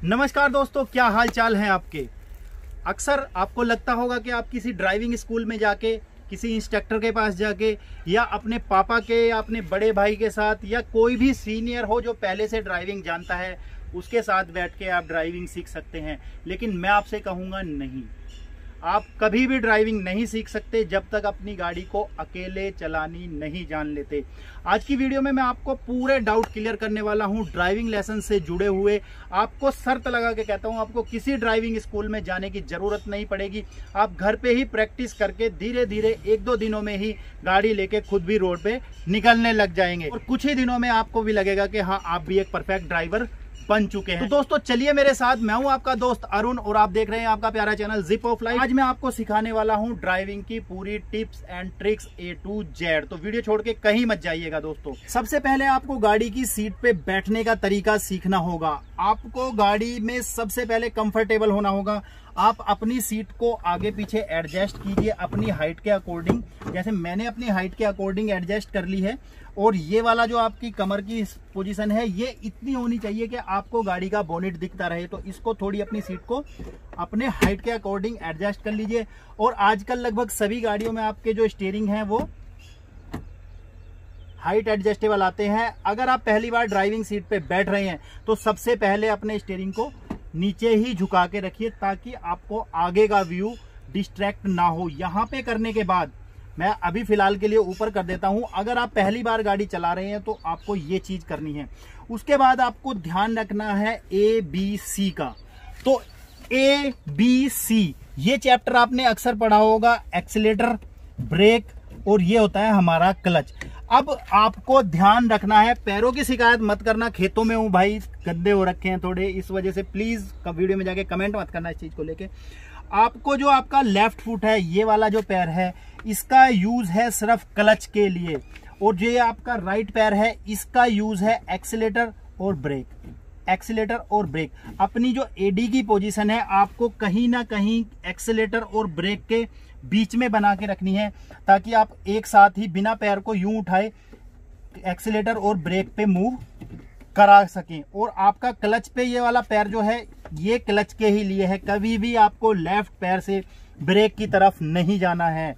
नमस्कार दोस्तों, क्या हाल चाल है आपके। अक्सर आपको लगता होगा कि आप किसी ड्राइविंग स्कूल में जाके, किसी इंस्ट्रक्टर के पास जाके, या अपने पापा के या अपने बड़े भाई के साथ, या कोई भी सीनियर हो जो पहले से ड्राइविंग जानता है, उसके साथ बैठ के आप ड्राइविंग सीख सकते हैं। लेकिन मैं आपसे कहूँगा नहीं, आप कभी भी ड्राइविंग नहीं सीख सकते जब तक अपनी गाड़ी को अकेले चलानी नहीं जान लेते। आज की वीडियो में मैं आपको पूरे डाउट क्लियर करने वाला हूं ड्राइविंग लेसन से जुड़े हुए। आपको शर्त लगा के कहता हूं, आपको किसी ड्राइविंग स्कूल में जाने की जरूरत नहीं पड़ेगी। आप घर पे ही प्रैक्टिस करके धीरे धीरे 1-2 दिनों में ही गाड़ी लेके खुद भी रोड पे निकलने लग जाएंगे, और कुछ ही दिनों में आपको भी लगेगा कि हाँ, आप भी एक परफेक्ट ड्राइवर बन चुके हैं। तो दोस्तों चलिए मेरे साथ, मैं हूं आपका दोस्त अरुण और आप देख रहे हैं आपका प्यारा चैनल जिप ऑफ लाइफ। आज मैं आपको सिखाने वाला हूं ड्राइविंग की पूरी tips and tricks A to Z। तो वीडियो छोड़ के कहीं मत जाइएगा दोस्तों। सबसे पहले आपको गाड़ी की सीट पे बैठने का तरीका सीखना होगा। आपको गाड़ी में सबसे पहले कंफर्टेबल होना होगा। आप अपनी सीट को आगे पीछे एडजस्ट कीजिए अपनी हाइट के अकॉर्डिंग। जैसे मैंने अपनी हाइट के अकॉर्डिंग एडजस्ट कर ली है, और ये वाला जो आपकी कमर की पोजीशन है, ये इतनी होनी चाहिए कि आपको गाड़ी का बोनेट दिखता रहे। तो इसको थोड़ी अपनी सीट को अपने हाइट के अकॉर्डिंग एडजस्ट कर लीजिए। और आजकल लगभग सभी गाड़ियों में आपके जो स्टीयरिंग है वो हाइट एडजस्टेबल आते हैं। अगर आप पहली बार ड्राइविंग सीट पे बैठ रहे हैं तो सबसे पहले अपने स्टीयरिंग को नीचे ही झुका के रखिए, ताकि आपको आगे का व्यू डिस्ट्रैक्ट ना हो। यहाँ पे करने के बाद मैं अभी फिलहाल के लिए ऊपर कर देता हूं। अगर आप पहली बार गाड़ी चला रहे हैं तो आपको ये चीज करनी है। उसके बाद आपको ध्यान रखना है ABC का। तो ABC ये चैप्टर आपने अक्सर पढ़ा होगा, एक्सीलेटर, ब्रेक, और ये होता है हमारा क्लच। अब आपको ध्यान रखना है, पैरों की शिकायत मत करना। खेतों में हूं भाई, गंदे हो रखे हैं थोड़े, इस वजह से प्लीज वीडियो में जाके कमेंट मत करना इस चीज को लेके। आपको जो आपका लेफ्ट फुट है, ये वाला जो पैर है, इसका यूज है सिर्फ क्लच के लिए, और जो ये आपका राइट पैर है, इसका यूज है एक्सीलेटर और ब्रेक। एक्सीलेटर और ब्रेक अपनी जो AD की पोजीशन है, आपको कहीं ना कहीं एक्सीलेटर और ब्रेक के बीच में बना के रखनी है, ताकि आप एक साथ ही बिना पैर को यूं उठाए एक्सीलेटर और ब्रेक पे मूव करा सकें। और आपका क्लच पे ये वाला पैर जो है, ये क्लच के ही लिए है। कभी भी आपको लेफ्ट पैर से ब्रेक की तरफ नहीं जाना है,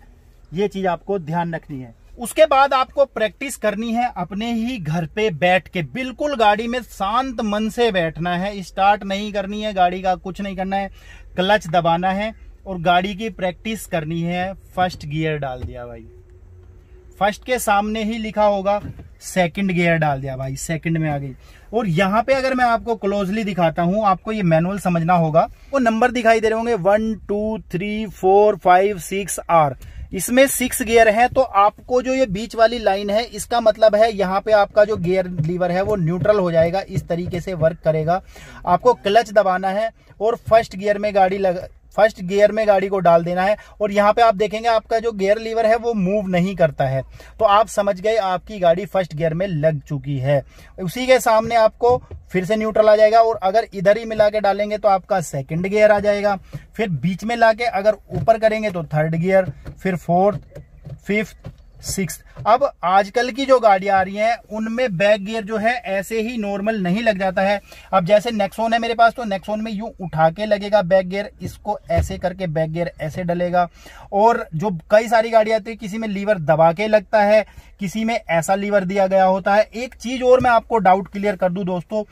ये चीज आपको ध्यान रखनी है। उसके बाद आपको प्रैक्टिस करनी है अपने ही घर पे बैठ के। बिल्कुल गाड़ी में शांत मन से बैठना है, स्टार्ट नहीं करनी है गाड़ी का, कुछ नहीं करना है, क्लच दबाना है और गाड़ी की प्रैक्टिस करनी है। फर्स्ट गियर डाल दिया भाई, फर्स्ट के सामने ही लिखा होगा सेकंड गियर डाल दिया भाई, सेकंड में आ गई। और यहाँ पे अगर मैं आपको क्लोजली दिखाता हूँ, आपको ये मैनुअल समझना होगा। वो नंबर दिखाई दे रहे होंगे 1 2 3 4 5 6 R, इसमें 6 गियर है। तो आपको जो ये बीच वाली लाइन है, इसका मतलब है यहाँ पे आपका जो गियर लीवर है वो न्यूट्रल हो जाएगा, इस तरीके से वर्क करेगा। आपको क्लच दबाना है और फर्स्ट गियर में गाड़ी को डाल देना है। और यहाँ पे आप देखेंगे आपका जो गियर लीवर है वो मूव नहीं करता है, तो आप समझ गए आपकी गाड़ी फर्स्ट गियर में लग चुकी है। उसी के सामने आपको फिर से न्यूट्रल आ जाएगा, और अगर इधर ही मिला के डालेंगे तो आपका सेकंड गियर आ जाएगा। फिर बीच में लाके अगर ऊपर करेंगे तो थर्ड गियर, फिर फोर्थ, फिफ्थ, 6। अब आजकल की जो गाड़ियां आ रही हैं उनमें बैक गियर जो है ऐसे ही नॉर्मल नहीं लग जाता है। अब जैसे नेक्सॉन है मेरे पास, तो नेक्सॉन में यूं उठा के लगेगा बैक गियर, इसको ऐसे करके बैक गियर ऐसे डलेगा। और जो कई सारी गाड़ियां आती है, किसी में लीवर दबा के लगता है, किसी में ऐसा लीवर दिया गया होता है। एक चीज और मैं आपको डाउट क्लियर कर दूं दोस्तों,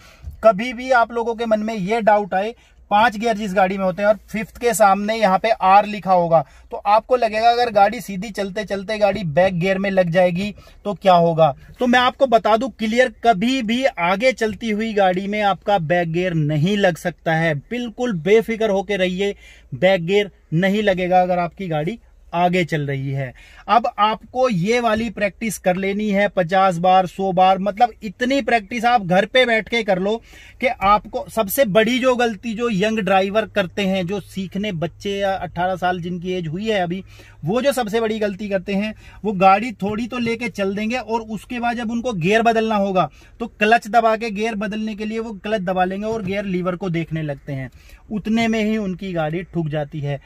कभी भी आप लोगों के मन में ये डाउट आए, 5 गियर जिस गाड़ी में होते हैं और 5th के सामने यहाँ पे R लिखा होगा, तो आपको लगेगा अगर गाड़ी सीधी चलते चलते गाड़ी बैक गियर में लग जाएगी तो क्या होगा। तो मैं आपको बता दूं क्लियर, कभी भी आगे चलती हुई गाड़ी में आपका बैक गियर नहीं लग सकता है। बिल्कुल बेफिक्र होके रहिए, बैक गियर नहीं लगेगा अगर आपकी गाड़ी आगे चल रही है। अब आपको ये वाली प्रैक्टिस कर लेनी है 50 बार 100 बार, मतलब इतनी प्रैक्टिस आप घर पे बैठ के कर लो कि आपको। सबसे बड़ी जो गलती जो यंग ड्राइवर करते हैं, जो सीखने बच्चे या 18 साल जिनकी एज हुई है अभी, वो जो सबसे बड़ी गलती करते हैं, वो गाड़ी थोड़ी तो लेके चल देंगे और उसके बाद जब उनको गियर बदलना होगा तो क्लच दबा के गियर बदलने के लिए वो क्लच दबा लेंगे और गियर लीवर को देखने लगते हैं। उतने में ही उनकी गाड़ी ठुक जाती है।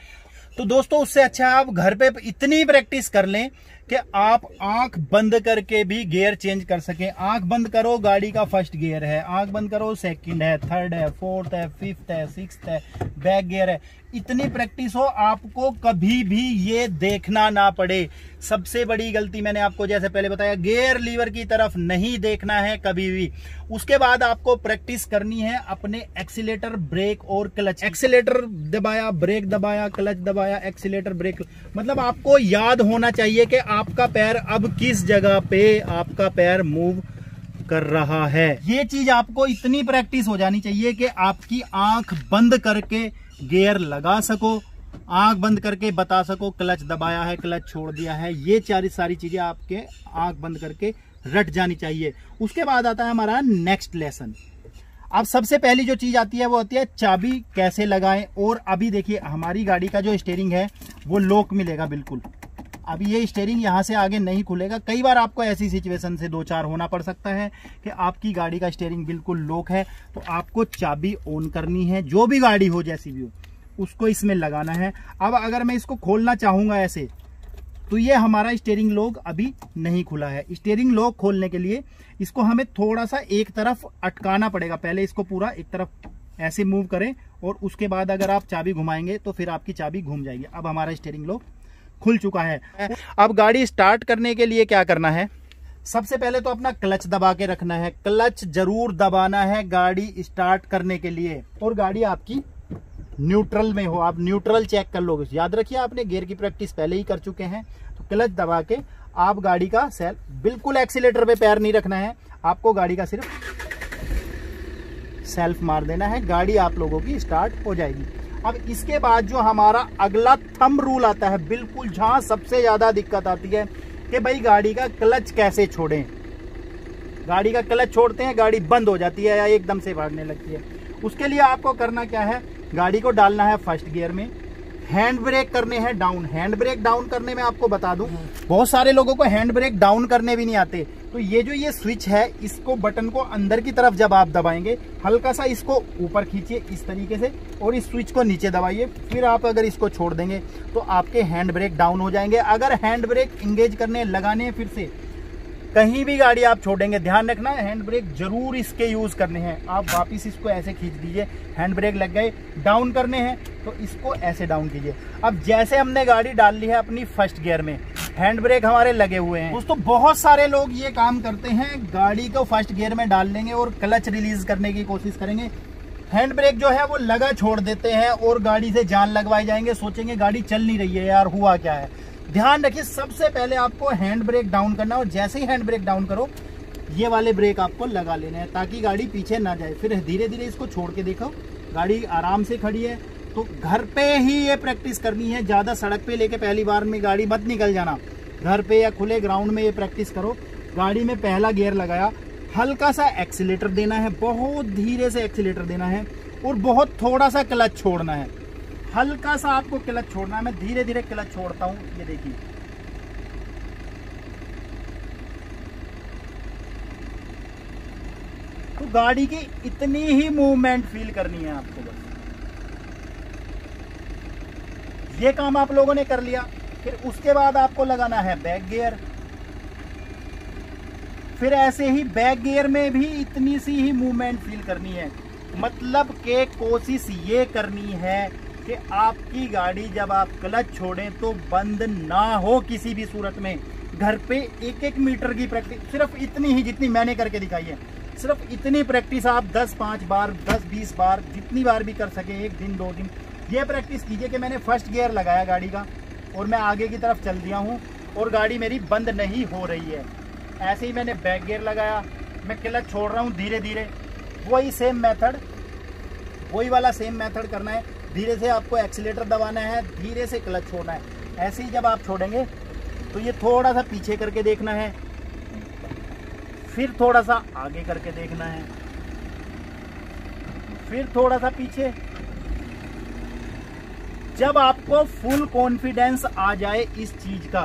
तो दोस्तों उससे अच्छा आप घर पे इतनी प्रैक्टिस कर लें कि आप आंख बंद करके भी गियर चेंज कर सकें। आंख बंद करो, गाड़ी का फर्स्ट गियर है, आंख बंद करो, सेकंड है, थर्ड है, फोर्थ है, फिफ्थ है, सिक्स्थ है, बैक गियर है। इतनी प्रैक्टिस हो, आपको कभी भी ये देखना ना पड़े। सबसे बड़ी गलती मैंने आपको जैसे पहले बताया, गियर लीवर की तरफ नहीं देखना है कभी भी। उसके बाद आपको प्रैक्टिस करनी है अपने एक्सीलेटर, ब्रेक और क्लच। एक्सीलेटर दबाया, ब्रेक दबाया, क्लच दबाया, एक्सीलेटर, ब्रेक, मतलब आपको याद होना चाहिए कि आपका पैर अब किस जगह पे आपका पैर मूव कर रहा है। ये चीज आपको इतनी प्रैक्टिस हो जानी चाहिए कि आपकी आंख बंद करके गियर लगा सको, आंख बंद करके बता सको क्लच दबाया है, क्लच छोड़ दिया है। ये सारी चीजें आपके आंख बंद करके रट जानी चाहिए। उसके बाद आता है हमारा नेक्स्ट लेसन। अब सबसे पहली जो चीज आती है वो होती है चाबी कैसे लगाएं। और अभी देखिए हमारी गाड़ी का जो स्टीयरिंग है वो लॉक मिलेगा बिल्कुल। अभी ये स्टीयरिंग यहाँ से आगे नहीं खुलेगा। कई बार आपको ऐसी सिचुएशन से दो चार होना पड़ सकता है कि आपकी गाड़ी का स्टीयरिंग बिल्कुल लॉक है, तो आपको चाबी ऑन करनी है। जो भी गाड़ी हो, जैसी भी हो, उसको इसमें लगाना है। अब अगर मैं इसको खोलना चाहूंगा ऐसे, तो ये हमारा स्टीयरिंग लॉक अभी नहीं खुला है। स्टीयरिंग लॉक खोलने के लिए इसको हमें थोड़ा सा एक तरफ अटकाना पड़ेगा। पहले इसको पूरा एक तरफ ऐसे मूव करें और उसके बाद अगर आप चाबी घुमाएंगे तो फिर आपकी चाबी घूम जाएगी। अब हमारा स्टीयरिंग लॉक खुल चुका है। अब गाड़ी स्टार्ट करने के लिए क्या करना है, सबसे पहले तो अपना क्लच दबा के रखना है। क्लच जरूर दबाना है गाड़ी स्टार्ट करने के लिए। और गाड़ी आपकी न्यूट्रल में हो, आप न्यूट्रल चेक कर लोगे। याद रखिए आपने गियर की प्रैक्टिस पहले ही कर चुके हैं। तो क्लच दबा के आप गाड़ी का बिल्कुल एक्सीलेटर पे पैर नहीं रखना है, आपको गाड़ी का सिर्फ सेल्फ मार देना है। गाड़ी आप लोगों की स्टार्ट हो जाएगी। अब इसके बाद जो हमारा अगला थंब रूल आता है, बिल्कुल जहां सबसे ज्यादा दिक्कत आती है कि भाई गाड़ी का क्लच कैसे छोड़ें। गाड़ी का क्लच छोड़ते हैं, गाड़ी बंद हो जाती है या एकदम से भागने लगती है। उसके लिए आपको करना क्या है, गाड़ी को डालना है फर्स्ट गियर में, हैंड ब्रेक करने हैं डाउन। हैंड ब्रेक डाउन करने में आपको बता दूं, बहुत सारे लोगों को हैंड ब्रेक डाउन करने भी नहीं आते। तो ये जो ये स्विच है, इसको बटन को अंदर की तरफ जब आप दबाएंगे, हल्का सा इसको ऊपर खींचिए इस तरीके से और इस स्विच को नीचे दबाइए। फिर आप अगर इसको छोड़ देंगे तो आपके हैंड ब्रेक डाउन हो जाएंगे। अगर हैंड ब्रेक इंगेज करने लगाने फिर से कहीं भी गाड़ी आप छोड़ेंगे, ध्यान रखना है हैंड ब्रेक जरूर इसके यूज करने हैं। आप वापिस इसको ऐसे खींच दीजिए, हैंड ब्रेक लग गए, डाउन करने हैं तो इसको ऐसे डाउन कीजिए। अब जैसे हमने गाड़ी डाल ली है अपनी फर्स्ट गियर में, हैंड ब्रेक हमारे लगे हुए हैं। दोस्तों बहुत सारे लोग ये काम करते हैं, गाड़ी को फर्स्ट गियर में डाल लेंगे और क्लच रिलीज करने की कोशिश करेंगे, हैंड ब्रेक जो है वो लगा छोड़ देते हैं और गाड़ी से जान लगवाए जाएंगे। सोचेंगे गाड़ी चल नहीं रही है यार, हुआ क्या है। ध्यान रखिए सबसे पहले आपको हैंड ब्रेक डाउन करना और जैसे ही हैंड ब्रेक डाउन करो, ये वाले ब्रेक आपको लगा लेने हैं ताकि गाड़ी पीछे ना जाए। फिर धीरे धीरे इसको छोड़ के देखो, गाड़ी आराम से खड़ी है। तो घर पे ही ये प्रैक्टिस करनी है, ज्यादा सड़क पे लेके पहली बार में गाड़ी मत निकल जाना। घर पे या खुले ग्राउंड में ये प्रैक्टिस करो। गाड़ी में पहला गियर लगाया, हल्का सा एक्सीलेटर देना है, बहुत धीरे से एक्सीलेटर देना है और बहुत थोड़ा सा क्लच छोड़ना है। हल्का सा आपको क्लच छोड़ना है। मैं धीरे धीरे क्लच छोड़ता हूं, ये देखिए। तो गाड़ी की इतनी ही मूवमेंट फील करनी है आपको बस। ये काम आप लोगों ने कर लिया। फिर उसके बाद आपको लगाना है बैक गियर। फिर ऐसे ही बैक गियर में भी इतनी सी ही मूवमेंट फील करनी है। मतलब के कोशिश ये करनी है कि आपकी गाड़ी जब आप क्लच छोड़ें तो बंद ना हो किसी भी सूरत में। घर पे 1-1 मीटर की प्रैक्टिस, सिर्फ इतनी ही जितनी मैंने करके दिखाई है, सिर्फ इतनी प्रैक्टिस आप 10-5 बार, 10-20 बार, जितनी बार भी कर सके, 1 दिन 2 दिन ये प्रैक्टिस कीजिए कि मैंने फर्स्ट गियर लगाया गाड़ी का और मैं आगे की तरफ चल दिया हूँ और गाड़ी मेरी बंद नहीं हो रही है। ऐसे ही मैंने बैक गियर लगाया, मैं क्लच छोड़ रहा हूँ धीरे धीरे। वही सेम मेथड, वही वाला सेम मेथड करना है। धीरे से आपको एक्सीलेटर दबाना है, धीरे से क्लच छोड़ना है। ऐसे ही जब आप छोड़ेंगे तो ये थोड़ा सा पीछे करके देखना है, फिर थोड़ा सा आगे करके देखना है, फिर थोड़ा सा पीछे। जब आपको फुल कॉन्फिडेंस आ जाए इस चीज का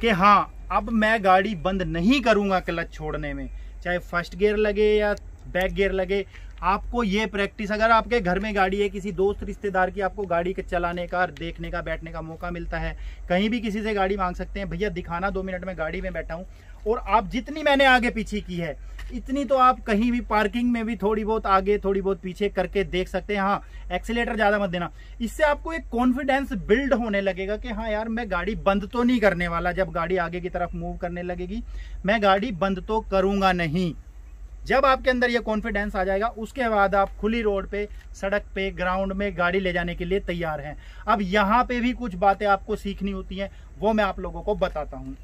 कि हाँ अब मैं गाड़ी बंद नहीं करूंगा क्लच छोड़ने में, चाहे फर्स्ट गियर लगे या बैक गियर लगे, आपको ये प्रैक्टिस, अगर आपके घर में गाड़ी है, किसी दोस्त रिश्तेदार की आपको गाड़ी के चलाने का, देखने का, बैठने का मौका मिलता है, कहीं भी किसी से गाड़ी मांग सकते हैं, भैया दिखाना 2 मिनट में गाड़ी में बैठा हूँ। और आप जितनी मैंने आगे पीछे की है इतनी तो आप कहीं भी पार्किंग में भी थोड़ी बहुत आगे थोड़ी बहुत पीछे करके देख सकते हैं। हाँ, एक्सीलेटर ज्यादा मत देना। इससे आपको एक कॉन्फिडेंस बिल्ड होने लगेगा कि हाँ यार, मैं गाड़ी बंद तो नहीं करने वाला। जब गाड़ी आगे की तरफ मूव करने लगेगी, मैं गाड़ी बंद तो करूंगा नहीं। जब आपके अंदर ये कॉन्फिडेंस आ जाएगा, उसके बाद आप खुली रोड पे, सड़क पे, ग्राउंड में गाड़ी ले जाने के लिए तैयार हैं। अब यहाँ पे भी कुछ बातें आपको सीखनी होती हैं, वो मैं आप लोगों को बताता हूँ।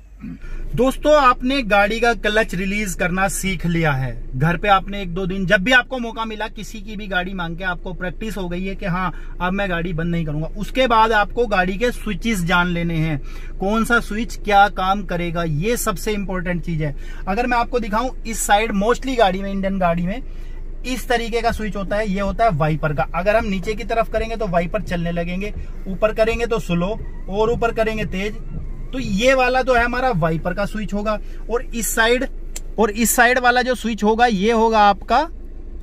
दोस्तों, आपने गाड़ी का क्लच रिलीज करना सीख लिया है। घर पे आपने 1-2 दिन, जब भी आपको मौका मिला, किसी की भी गाड़ी मांग के आपको प्रैक्टिस हो गई है कि हाँ अब मैं गाड़ी बंद नहीं करूंगा। उसके बाद आपको गाड़ी के स्विचेस जान लेने हैं, कौन सा स्विच क्या काम करेगा, ये सबसे इंपॉर्टेंट चीज है। अगर मैं आपको दिखाऊं, इस साइड मोस्टली गाड़ी में, इंडियन गाड़ी में इस तरीके का स्विच होता है। ये होता है वाइपर का। अगर हम नीचे की तरफ करेंगे तो वाइपर चलने लगेंगे, ऊपर करेंगे तो स्लो, और ऊपर करेंगे तेज। तो ये वाला तो है हमारा वाइपर का स्विच होगा। और इस साइड वाला जो स्विच होगा, ये होगा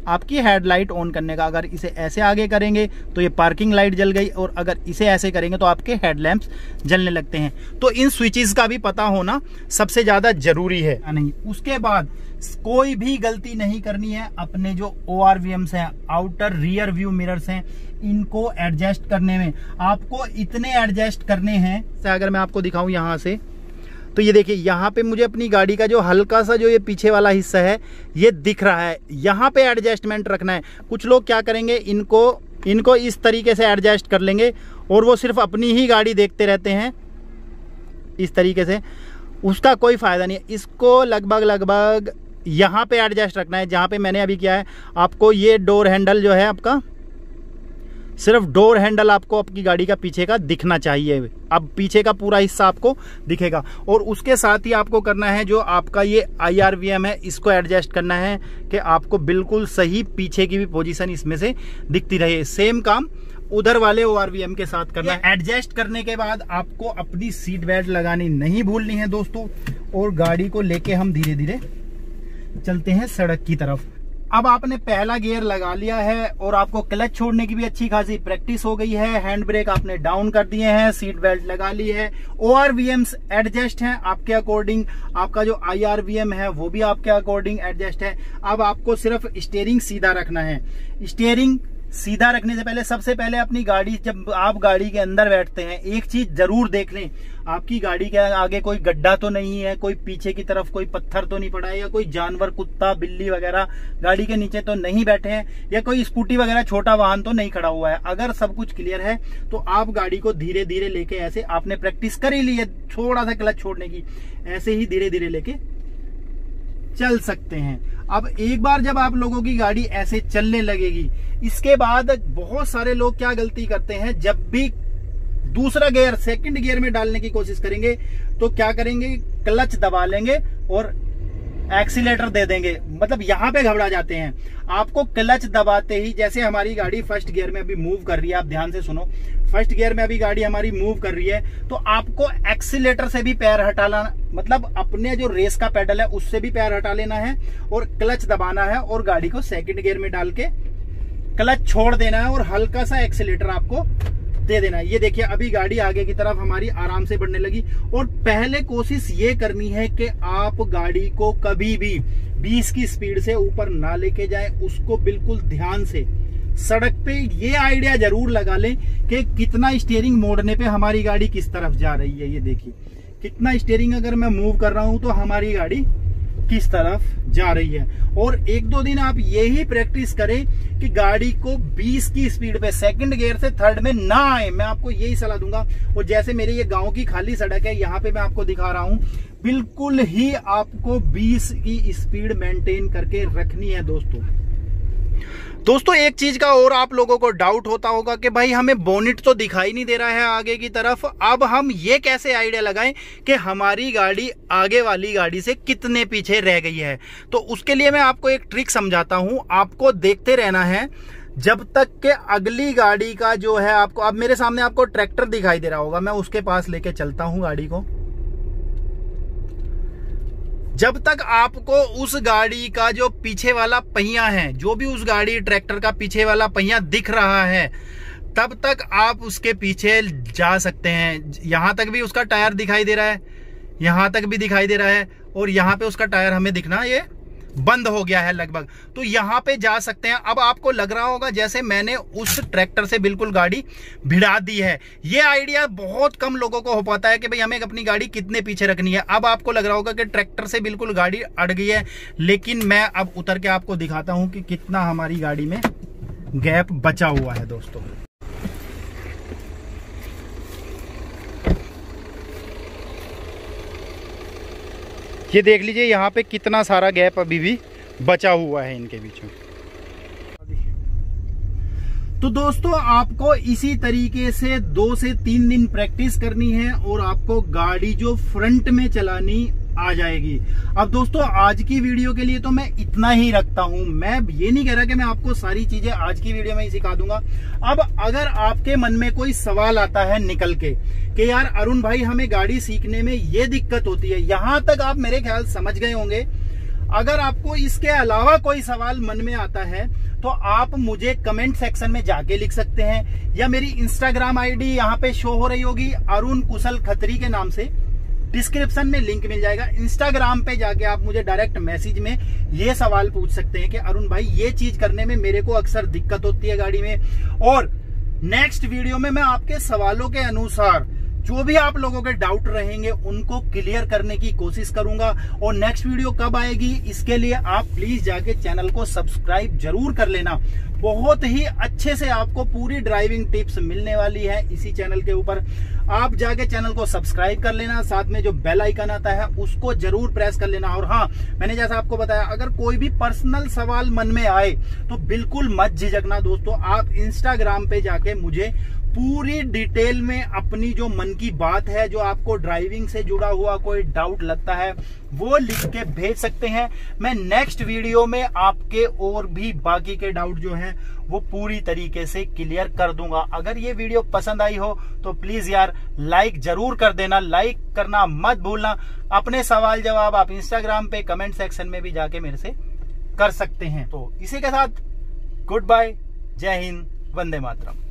आपकी हेडलाइट ऑन करने का। अगर इसे ऐसे आगे करेंगे तो ये पार्किंग लाइट जल गई, और अगर इसे ऐसे करेंगे तो आपके हेडलैम्प्स जलने लगते हैं। तो इन स्विचेस का भी पता होना सबसे ज्यादा जरूरी है। नहीं, उसके बाद कोई भी गलती नहीं करनी है। अपने जो ORVMs हैं, आउटर रियर व्यू मिरर्स हैं, इनको एडजस्ट करने में आपको इतने एडजस्ट करने हैं। अगर मैं आपको दिखाऊं यहाँ से, तो ये देखिए, यहाँ पे मुझे अपनी गाड़ी का जो हल्का सा जो ये पीछे वाला हिस्सा है ये दिख रहा है, यहाँ पे एडजस्टमेंट रखना है। कुछ लोग क्या करेंगे, इनको इस तरीके से एडजस्ट कर लेंगे और वो सिर्फ अपनी ही गाड़ी देखते रहते हैं इस तरीके से। उसका कोई फायदा नहीं है। इसको लगभग यहाँ पे एडजस्ट रखना है, जहाँ पे मैंने अभी किया है। आपको ये डोर हैंडल जो है आपका, सिर्फ डोर हैंडल आपको आपकी गाड़ी का पीछे का दिखना चाहिए। अब पीछे का पूरा हिस्सा आपको दिखेगा। और उसके साथ ही आपको करना है, जो आपका ये IRVM है, इसको एडजस्ट करना है कि आपको बिल्कुल सही पीछे की भी पोजीशन इसमें से दिखती रहे। सेम काम उधर वाले ORVM के साथ करना है। एडजस्ट करने के बाद आपको अपनी सीट बेल्ट लगानी नहीं भूलनी है दोस्तों। और गाड़ी को लेके हम धीरे धीरे चलते हैं सड़क की तरफ। अब आपने पहला गियर लगा लिया है और आपको क्लच छोड़ने की भी अच्छी खासी प्रैक्टिस हो गई है। हैंड ब्रेक आपने डाउन कर दिए हैं, सीट बेल्ट लगा ली है, ORVMs एडजस्ट हैं आपके अकॉर्डिंग, आपका जो IRVM है वो भी आपके अकॉर्डिंग एडजस्ट है। अब आपको सिर्फ स्टीयरिंग सीधा रखना है। स्टीयरिंग सीधा रखने से पहले, सबसे पहले अपनी गाड़ी, जब आप गाड़ी के अंदर बैठते हैं, एक चीज जरूर देख लें, आपकी गाड़ी के आगे कोई गड्ढा तो नहीं है, कोई पीछे की तरफ कोई पत्थर तो नहीं पड़ा है, या कोई जानवर, कुत्ता, बिल्ली वगैरह गाड़ी के नीचे तो नहीं बैठे हैं, या कोई स्कूटी वगैरह छोटा वाहन तो नहीं खड़ा हुआ है। अगर सब कुछ क्लियर है तो आप गाड़ी को धीरे धीरे लेके, ऐसे आपने प्रैक्टिस कर ही ली है थोड़ा सा क्लच छोड़ने की, ऐसे ही धीरे धीरे लेके चल सकते हैं। अब एक बार जब आप लोगों की गाड़ी ऐसे चलने लगेगी, इसके बाद बहुत सारे लोग क्या गलती करते हैं, जब भी दूसरा गियर, सेकंड गियर में डालने की कोशिश करेंगे तो क्या करेंगे, क्लच दबा लेंगे और एक्सीलेटर दे देंगे, मतलब यहां पे घबरा जाते हैं। आपको क्लच दबाते ही, जैसे हमारी गाड़ी फर्स्ट गियर में अभी मूव कर रही है, आप ध्यान से सुनो, फर्स्ट गियर में अभी गाड़ी हमारी मूव कर रही है, तो आपको एक्सीलेटर से भी पैर हटाना, मतलब अपने जो रेस का पेडल है उससे भी पैर हटा लेना है और क्लच दबाना है और गाड़ी को सेकंड गियर में डाल के क्लच छोड़ देना है और हल्का सा एक्सीलेटर आपको दे देना है। ये देखिए, अभी गाड़ी आगे की तरफ हमारी आराम से बढ़ने लगी। और पहले कोशिश ये करनी है कि आप गाड़ी को कभी भी 20 की स्पीड से ऊपर ना लेके जाएं, उसको बिल्कुल ध्यान से सड़क पे ये आइडिया जरूर लगा लें कि कितना स्टीयरिंग मोड़ने पे हमारी गाड़ी किस तरफ जा रही है। ये देखिए, कितना स्टीयरिंग अगर मैं मूव कर रहा हूं तो हमारी गाड़ी किस तरफ जा रही है। और 1-2 दिन आप यही प्रैक्टिस करें कि गाड़ी को 20 की स्पीड पे सेकंड गियर से थर्ड में ना आए, मैं आपको यही सलाह दूंगा। और जैसे मेरे ये गांव की खाली सड़क है, यहाँ पे मैं आपको दिखा रहा हूं, बिल्कुल ही आपको 20 की स्पीड मेंटेन करके रखनी है दोस्तों। एक चीज का और आप लोगों को डाउट होता होगा कि भाई हमें बोनेट तो दिखाई नहीं दे रहा है आगे की तरफ, अब हम ये कैसे आइडिया लगाएं कि हमारी गाड़ी आगे वाली गाड़ी से कितने पीछे रह गई है। तो उसके लिए मैं आपको एक ट्रिक समझाता हूं, आपको देखते रहना है जब तक के अगली गाड़ी का जो है, आपको, अब मेरे सामने आपको ट्रैक्टर दिखाई दे रहा होगा, मैं उसके पास लेके चलता हूं गाड़ी को। जब तक आपको उस गाड़ी का जो पीछे वाला पहिया है, जो भी उस गाड़ी ट्रैक्टर का पीछे वाला पहिया दिख रहा है, तब तक आप उसके पीछे जा सकते हैं। यहां तक भी उसका टायर दिखाई दे रहा है, यहां तक भी दिखाई दे रहा है, और यहां पे उसका टायर हमें दिखना ये बंद हो गया है लगभग, तो यहां पे जा सकते हैं। अब आपको लग रहा होगा जैसे मैंने उस ट्रैक्टर से बिल्कुल गाड़ी भिड़ा दी है। ये आइडिया बहुत कम लोगों को हो पाता है कि भाई हमें अपनी गाड़ी कितने पीछे रखनी है। अब आपको लग रहा होगा कि ट्रैक्टर से बिल्कुल गाड़ी अड़ गई है, लेकिन मैं अब उतर के आपको दिखाता हूं कि कितना हमारी गाड़ी में गैप बचा हुआ है दोस्तों। ये देख लीजिए यहाँ पे कितना सारा गैप अभी भी बचा हुआ है इनके बीच में। तो दोस्तों आपको इसी तरीके से 2 से 3 दिन प्रैक्टिस करनी है और आपको गाड़ी जो फ्रंट में चलानी आ जाएगी। अब दोस्तों आज की वीडियो के लिए तो मैं इतना ही रखता हूं। मैं ये नहीं कह रहा कि मैं आपको सारी चीजें आज की वीडियो में ही सिखा दूंगा। अब अगर आपके मन में कोई सवाल आता है निकल के कि यार अरुण भाई हमें गाड़ी सीखने में ये दिक्कत होती है, यहां तक आप मेरे ख्याल समझ गए होंगे। अगर आपको इसके अलावा कोई सवाल मन में आता है तो आप मुझे कमेंट सेक्शन में जाके लिख सकते हैं, या मेरी इंस्टाग्राम आईडी यहाँ पे शो हो रही होगी अरुण कुशल खत्री के नाम से, डिस्क्रिप्शन में लिंक मिल जाएगा। इंस्टाग्राम पे जाके आप मुझे डायरेक्ट मैसेज में ये सवाल पूछ सकते हैं कि अरुण भाई ये चीज करने में मेरे को अक्सर दिक्कत होती है गाड़ी में, और नेक्स्ट वीडियो में मैं आपके सवालों के अनुसार जो भी आप लोगों के डाउट रहेंगे उनको क्लियर करने की कोशिश करूंगा। और नेक्स्ट वीडियो कब आएगी इसके लिए आप प्लीज जाके चैनल को सब्सक्राइब जरूर कर लेना। बहुत ही अच्छे से आपको पूरी ड्राइविंग टिप्स मिलने वाली है इसी चैनल के ऊपर। आप जाके चैनल को सब्सक्राइब कर लेना, साथ में जो बेल आइकन आता है उसको जरूर प्रेस कर लेना। और हाँ, मैंने जैसा आपको बताया, अगर कोई भी पर्सनल सवाल मन में आए तो बिल्कुल मत झिझकना दोस्तों। आप इंस्टाग्राम पे जाके मुझे पूरी डिटेल में अपनी जो मन की बात है, जो आपको ड्राइविंग से जुड़ा हुआ कोई डाउट लगता है, वो लिख के भेज सकते हैं। मैं नेक्स्ट वीडियो में आपके और भी बाकी के डाउट जो हैं वो पूरी तरीके से क्लियर कर दूंगा। अगर ये वीडियो पसंद आई हो तो प्लीज यार लाइक जरूर कर देना, लाइक करना मत भूलना। अपने सवाल जवाब आप इंस्टाग्राम पे कमेंट सेक्शन में भी जाके मेरे से कर सकते हैं। तो इसी के साथ गुड बाय, जय हिंद, वंदे मातरम।